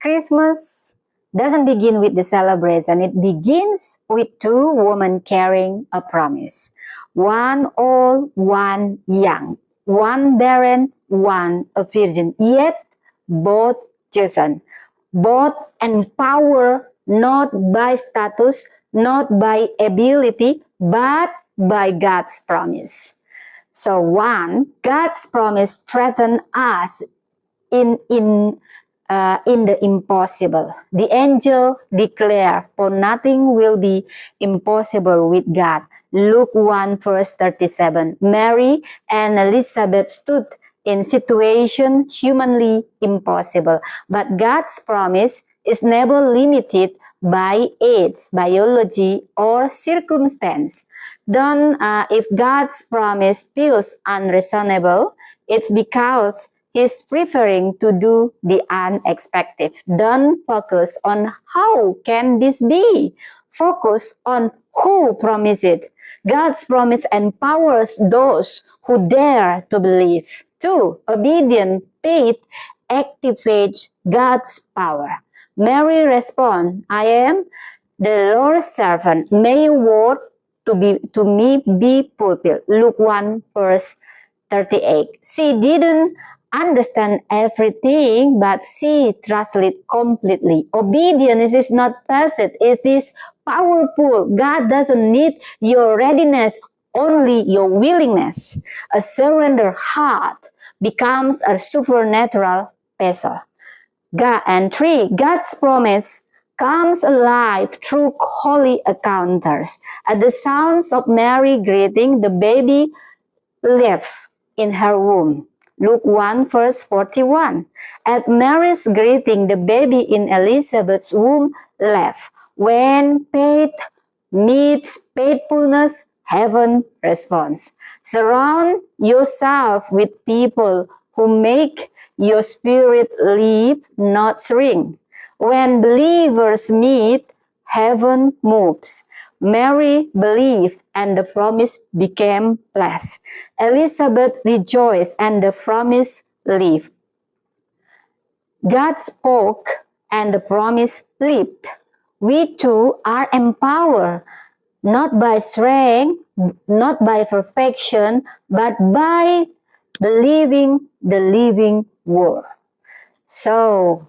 Christmas doesn't begin with the celebration. It begins with two women carrying a promise. One old, one young. One barren, one a virgin. Yet both chosen. Both empowered not by status, not by ability, but by God's promise. So one, God's promise threatens us in the impossible. The angel declared, for nothing will be impossible with God. Luke 1 verse 37. Mary and Elizabeth stood in situation humanly impossible. But God's promise is never limited by age, biology, or circumstance. Then, if God's promise feels unreasonable, it's because He's preferring to do the unexpected. Don't focus on how can this be. Focus on who promised it. God's promise empowers those who dare to believe. 2. Obedient faith activates God's power. Mary responds, I am the Lord's servant. May your word to me be fulfilled. Luke 1 verse 38. She didn't understand everything, but she trusted completely. Obedience is not passive, it is powerful. God doesn't need your readiness, only your willingness. A surrendered heart becomes a supernatural vessel. God, and 3, God's promise comes alive through holy encounters. At the sounds of Mary greeting, the baby leapt in her womb. Luke 1 verse 41. At Mary's greeting, the baby in Elizabeth's womb leapt. When faith meets faithfulness, heaven responds. Surround yourself with people who make your spirit live, not shrink. When believers meet, heaven moves. Mary believed and the promise became blessed. Elizabeth rejoiced and the promise lived. God spoke and the promise lived. We too are empowered, not by strength, not by perfection, but by believing the living word. So,